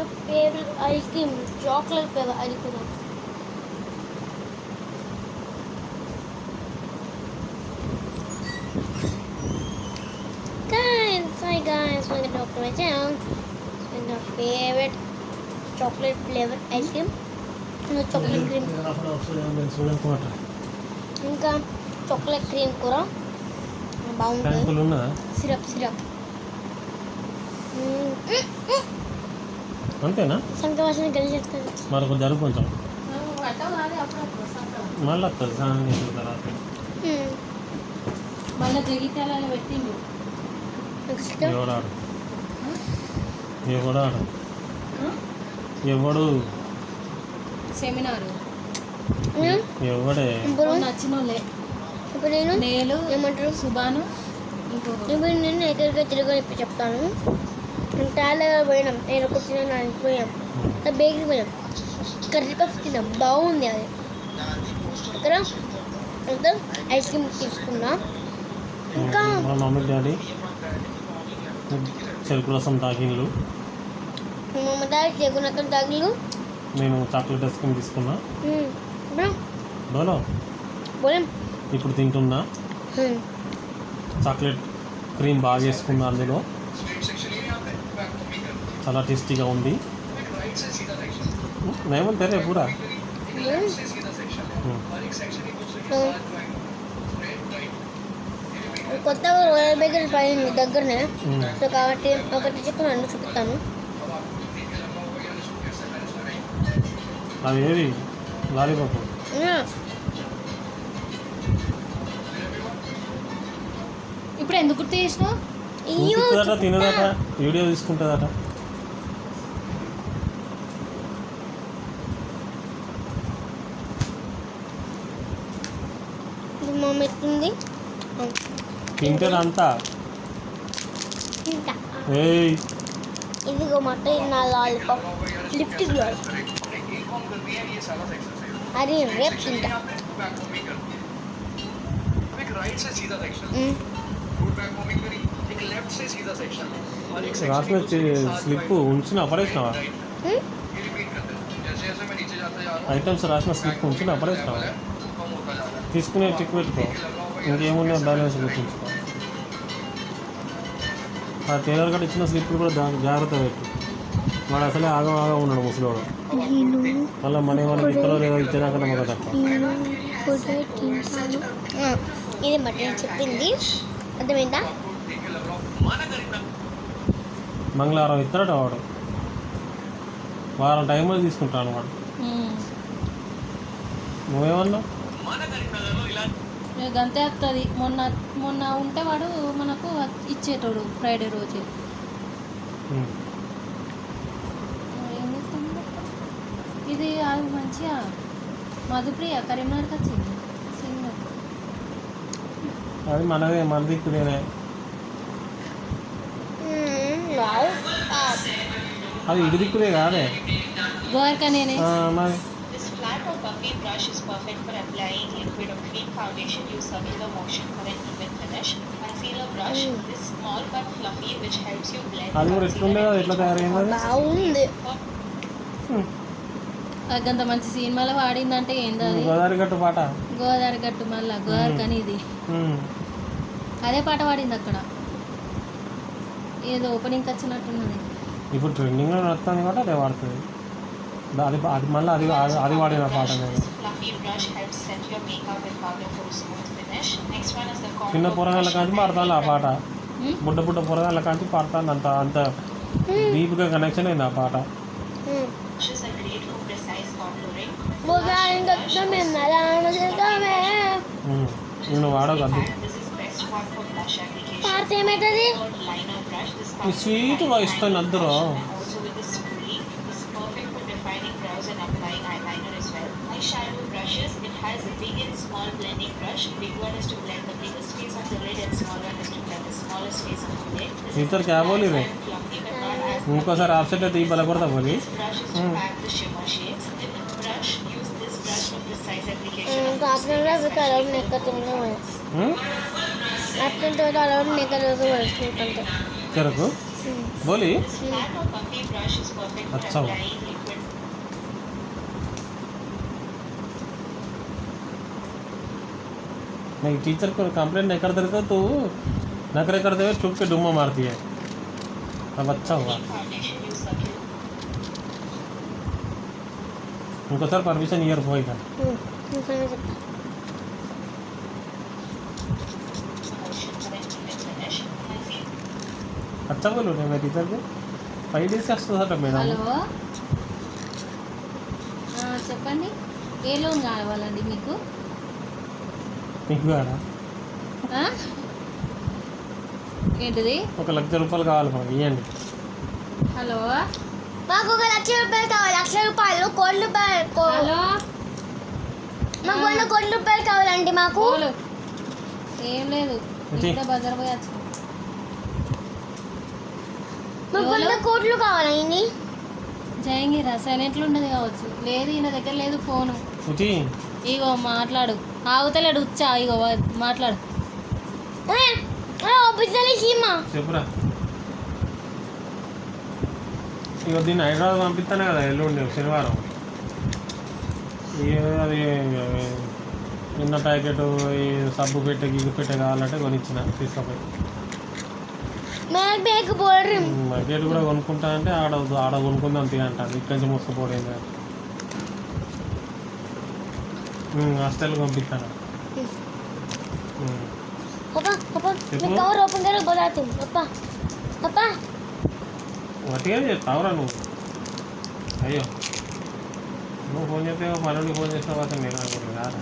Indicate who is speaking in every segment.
Speaker 1: favorite ice cream, chocolate flavor ice cream. Hi guys, welcome back to my channel. And my favorite chocolate flavor ice cream. No chocolate cream. ఇంకా chocolate cream కూర బాగుంటుంది. Syrup
Speaker 2: అంతేనా?
Speaker 1: సంకవాసన కలిసేస్తుంది.
Speaker 2: మరొక జరుపు కొంచెం మళ్ళీ వస్తుంది స్నానం చేసిన తర్వాత.
Speaker 3: మళ్ళీ జగిత్యాలలో పెట్టిండు.
Speaker 2: ఎవడు
Speaker 3: సెమినారు
Speaker 2: ఎవడే
Speaker 3: నచ్చినోళ్ళే.
Speaker 1: ఇప్పుడు నేను ఏమంటారు
Speaker 3: సుబాను.
Speaker 1: ఇప్పుడు నేను ఎక్కడికి తిరగని చెప్తాను. టాలర్ పోయినాం, నేను ఒక చిన్న పోయాం, బేకరీ పోయాం, కర్రీ పఫ్ తిన్నాం, బాగుంది. అది అక్కడ అంతా ఐస్ క్రీమ్ తీసుకున్నా. ఇంకా
Speaker 2: మమ్మీ డాడీ చెరుకు రసం తాగిళ్ళు,
Speaker 1: మా డాడీ చెరుకు తాగిళ్ళు,
Speaker 2: నేను చాక్లెట్ ఐస్ క్రీమ్ తీసుకున్నా. ఇప్పుడు తింటున్నా. చాక్లెట్ క్రీమ్ బాగా వేసుకున్నా, అందులో చాలా టేస్టీగా ఉంది. ఏమంటారే పూరా
Speaker 1: కొత్తగా రోయల్ బేకరీ పైన దగ్గరనే, సో కాబట్టి ఒకటి చికెన్ అన్ని చూపిస్తాను.
Speaker 2: అది ఏది లాలీపాప్
Speaker 3: ఇప్పుడు ఎందుకు గుర్తు చేసినావు?
Speaker 2: తినదట, వీడియో తీసుకుంటుందట.
Speaker 1: మమ్మీ ఎత్తుంది
Speaker 2: తింటారంతా.
Speaker 1: ఇదిగో మాట, ఇది నా లాలీపాప్ లిప్టిక్ అది రేపు తింటా.
Speaker 2: రాసిన స్లిప్ ఉంచిన పడేసినావా? ఐటమ్స్ రాసిన స్లిప్ ఉంచిన పడేసినావా? తీసుకునే టిక్ పెట్టుకో, ఇంకేమున్నా బ్యాలెన్స్ గుర్తుంచుకో. ఆ టైలర్ గట్ట ఇచ్చిన స్లిప్లు కూడా జాగ్రత్త పెట్టు. వాడు అసలే ఆగం ఉన్నాడు ముసలివాడు. మళ్ళీ మన ఏమైనా ఇక్కడో లేదో ఇచ్చేదాకా నమ్మకం తక్కువ.
Speaker 1: ఇది బట్టి చెప్పింది అర్థమైందా?
Speaker 2: మంగళవారం ఇస్తాడట వాడు, వారం టైంలో తీసుకుంటాను వాడు. నువ్వేమన్నావు?
Speaker 3: గంతే వస్తుంది. మొన్న ఉంటే వాడు మనకు ఇచ్చేటోడు ఫ్రైడే రోజు. ఇది అది మంచిగా మధుప్రియ కరీంనగర్కి వచ్చింది.
Speaker 2: అది మనదే, మన దిక్కుదేనే. అది ఇటు దిక్కుదే కాదే,
Speaker 3: గోవర్కనేనే.
Speaker 2: మరి
Speaker 4: Flat or bumpy brush is perfect for applying liquid or cream foundation. Use circular motion for an even finish. Concealer brush. This small but fluffy, which helps you blend.
Speaker 2: అది కూడా ఎట్లుండే కదా, ఎట్లా తయారైంది?
Speaker 1: బాగుంది.
Speaker 3: అంత మంచి సినిమాలో వాడిందంటే ఏంది అది?
Speaker 2: గోదావరి గట్టు పాట.
Speaker 3: గోదావరి గట్టు మళ్ళా గోదావరికని ఇది అదే పాట పాడింది అక్కడ. ఏదో ఓపెనింగ్ వచ్చినట్టున్నది.
Speaker 2: ఇప్పుడు ట్రెండింగ్లో నడుస్తుంది కాబట్టి అదే వాడుతుంది. అది మళ్ళీ అది వాడిన పాట. చిన్న పొరగాళ్ళ కాంచి పాడతాను ఆ పాట, బుడ్డ పొరగాళ్ళ కాంచి పాడతాను. అంత డీప్గా కనెక్షన్ అయింది ఆ పాట. నేను వాడగద్దు స్వీట్ ఇస్తాను అందరూ.
Speaker 4: Eyeshadow brushes. It has a big and small blending brush. Big one is to blend the biggest face of the lid and small one is to blend the smallest face of the lid.
Speaker 2: इधर क्या बोली रे? उनको sir आपसे तो तीन बला पड़ता बोली.
Speaker 4: This brush is to pack the shimmer shades. With the brush, use this brush for precise application.
Speaker 1: तो आपने ना बता रहा हूँ नेका तुमने वो आपने तो बता रहा हूँ नेका लोगों को वर्ष में करते
Speaker 2: क्या रखो? बोली
Speaker 4: This flat or puffy brush is perfect for
Speaker 2: अच्छा हुआ।
Speaker 4: applying liquid.
Speaker 2: नहीं टीचर को कंप्लेंट नहीं करते रहते तो नखरे करते हुए चुप के डुम्मा मारती है। अब अच्छा हुआ
Speaker 4: Foundation use circular
Speaker 2: उनको सर परमिशन ईयर बॉय का
Speaker 4: motion for an even finish. And see
Speaker 2: अच्छा बोलो मैं टीचर को 5 days से వస్తుందట మేడం
Speaker 3: హలో చెప్పండి ఏ లోన్ కావాలండి మీకు
Speaker 2: మీకు కాడా
Speaker 3: ఆ? ఏంటిది
Speaker 2: ₹1,00,000 కావాలి మనకి ఇవ్వండి
Speaker 3: హలో
Speaker 1: మాకు 1,00,000 కావాలి. 1,00,000 కోట్ల రూపాయలు
Speaker 3: హలో
Speaker 1: మాకు 100 కోట్ల రూపాయలు కావాలండి మాకు.
Speaker 3: కోలు ఏం లేదు
Speaker 2: ఏంటి?
Speaker 3: ఇంకా బజార్ పోయి వచ్చిన
Speaker 1: మాకు 100 కోట్లు కావాలండి.
Speaker 3: జయంగిరా సైలెంట్లు ఉండదు కావచ్చు లేదు ఈయన దగ్గర లేదు ఫోను
Speaker 2: ఇది
Speaker 3: ఇగో మాట్లాడు ఆగుతలేడు ఉచ్చా ఇగో మాట్లాడు
Speaker 1: బిడ్డలు సీమా
Speaker 2: చెప్పురా ఇక దీన్ని హైదరాబాద్ పంపిస్తానే కదా ఎల్లుండి శనివారం అది నిన్న ప్యాకెట్ ఈ సబ్బు పెట్టే గిగ్గు పెట్టే కావాలంటే కొనిచ్చిన తీసుకుపోయి
Speaker 1: मैं बैग बोल रही हूँ.
Speaker 2: ప్యాకెట్ కూడా కొనుక్కుంటా అంటే ఆడ కొనుక్కుందాం అంటాను ఇక్కడి నుంచి మోసుకుపోవడం హాస్టల్ పంపిస్తాను
Speaker 1: पापा पापा
Speaker 2: देखो।
Speaker 1: मैं कवर ओपन करो बताती हूँ. पापा पापा
Speaker 2: గట్టిగా చెప్తావురా నువ్వు అయ్యో నువ్వు ఫోన్ చేస్తే పనులు ఫోన్ చేసిన తర్వాత నేను అనుకుంటున్నా రారా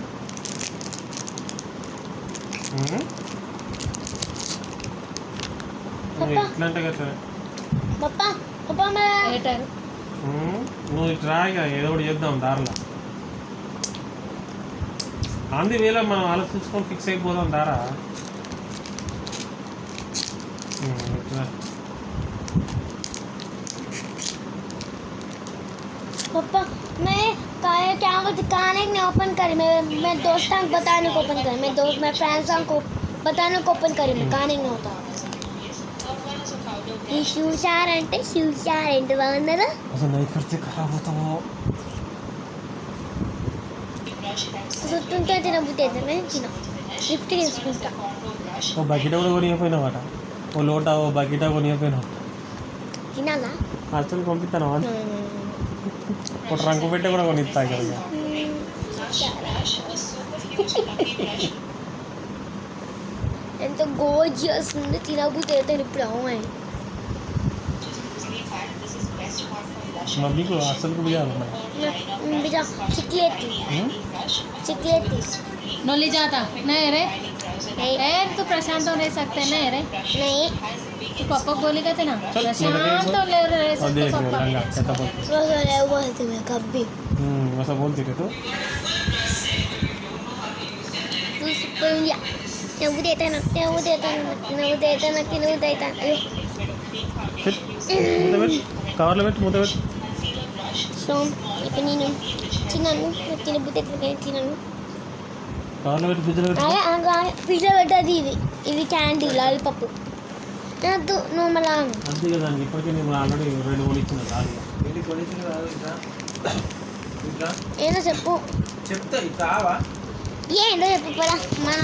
Speaker 2: నువ్వు ఎట్లంటే కదా
Speaker 1: पापा पापा मैं
Speaker 3: ఏటారు
Speaker 2: నువ్వు ఇటు రా ఇక ఏదో ఒకటి చేద్దాం దారిలో అంది వేళ మనం ఆలోచించుకొని ఫిక్స్ అయిపోదాం దారా ఇట్లా
Speaker 1: पापा मैं क्या बोलते खाने नहीं ओपन करी मैं दोस्तों को बताने को ओपन करी मैं दोस्त मैं फ्रेंड्स को बताने को ओपन करी मैं खाने नहीं होता ఈ షూషార్ అంటే షూషార్ ఎంత బాగుందా
Speaker 2: అసలు నైట్ కడితే ఖరాబ్ అవుతావు
Speaker 1: చుట్టూ తినబుద్ధి అయితే నేను తిన లిఫ్ట్ తీసుకుంటా
Speaker 2: ఓ బకెట్ కూడా కొనిపోయినావాట ఓ లోట ఓ బకెట్ కొనిపోయినావు
Speaker 1: తినాలా
Speaker 2: హాస్టల్ పంపిస్తాను ఒక రంగు పెట్టి కూడా కొనిస్తా ఇక
Speaker 1: ఎంత గోజియస్ ఉంది తినబుద్ధి అయితే ఇప్పుడు అమ్మాయి
Speaker 2: मम्मी को हास्टल को बुझा
Speaker 1: बिजा चिकलेटी चिकलेटी
Speaker 3: नोली जाता नहीं रे
Speaker 1: नहीं
Speaker 3: ए तू प्रशांत तो रह सकते नहीं रे
Speaker 1: नहीं
Speaker 3: तू पापा को बोली कहते ना
Speaker 2: चल,
Speaker 3: प्रशांत तो ले रह
Speaker 2: और
Speaker 3: सकते
Speaker 2: देख
Speaker 3: पापा
Speaker 2: लंगा कैसा बोलते
Speaker 1: वो ले वो है तुम्हें कभी
Speaker 2: वैसा बोलती थे तो
Speaker 1: तू सुपर या नवु देता ना नवु देता ना नवु देता ना कि नवु देता
Speaker 2: मुझे बैठ कवर बैठ मुझे बैठ
Speaker 1: సో ఇప్పుడు నేను తిన్నాను తినబుద్ధి అయితే తిన్నాను
Speaker 2: कवर बैठ फ्रिज बैठ
Speaker 1: పిజ్జా పెట్టది ఇవి క్యాండీ లాలిపప్పు నాకు నువ్వు మళ్ళా
Speaker 2: అంతే కదా ఇప్పటికే నేను ఆల్రెడీ 2 కోడి ఇచ్చిన చాలు
Speaker 1: ఏదో చెప్పు
Speaker 5: చెప్తా ఇట్లా రావా
Speaker 1: ఏందో చెప్పు పరా మన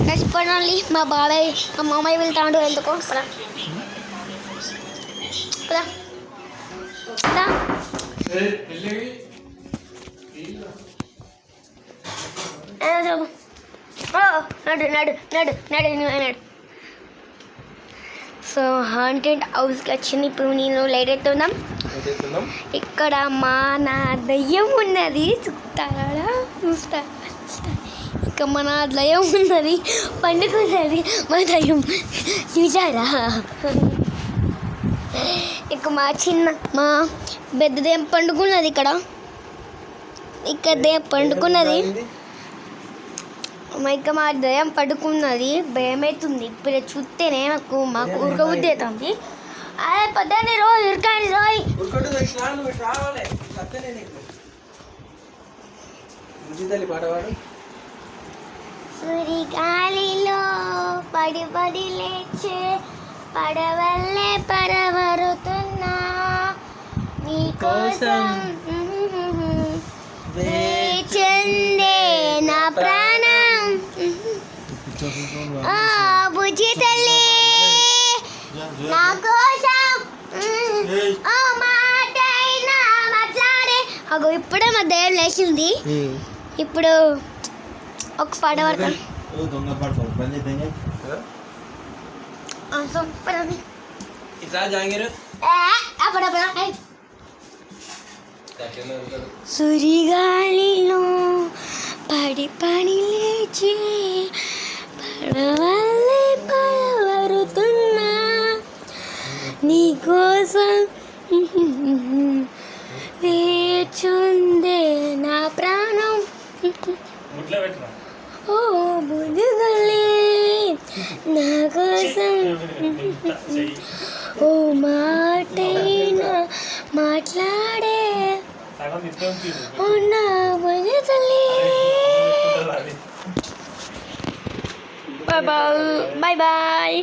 Speaker 1: కష్టపడాలి మా బాబాయ్ మా మామయ్య వెళ్తాడు ఎందుకో పరా పరా పరా నడు నడు నడు నడు నడు సో హాంటెడ్ హౌస్కి వచ్చింది ఇప్పుడు నేను లైట్ అవుతున్నాం ఇక్కడ మా నా దయ్యం ఉన్నది చూస్తారా చూస్తారా ఇక మన దయ్యం ఉన్నది పండుకున్నది మా దయ్యం చూసారా ఇక మా పెద్ద దయ్యం పండుకున్నది ఇక్కడ దయ్యం పండుకున్నది ఇక మా దయ్యం పడుకున్నది భయమవుతుంది ఇప్పుడు చూస్తేనే మాకు ఉరకబుద్ధి అవుతుంది అదే పొద్దున్నే రోజు ఉరకాలి రోజు
Speaker 5: ఉరుకుంటూ ఇట్లా నువ్వు ఇట్లా రావాలి అత్తనే నీకు బుద్ధి తల్లి పాట పాడు
Speaker 1: సురి గాలిలో పడి పడి లేచే పడవల్లే పరవరుతున్నా నీ కోసం వేచిందే నా ప్రాణం ఆ బుజ్జి తల్లి నా కోసం ఓ మాటైనా మాట్లాడే అగో ఇప్పుడే మా దయ్యం లేచింది ఇప్పుడు ఒక పాట పడతాను సూపర్ అని
Speaker 5: ఇట్లా జాంగీరు
Speaker 1: అప్పుడప్పుడు సురిగాలిలో పడి పడి లేచి పడవల్లే పడవరుతున్నా నీకోసం వేచుందే నా ప్రాణం ఓ బుద్ధుగలే నా కోసం ఓ మాటైనా మాట్లాడే ఓ నా బుజ్జి తల్లి బాయ్ బాయ్ బాయ్ బాయ్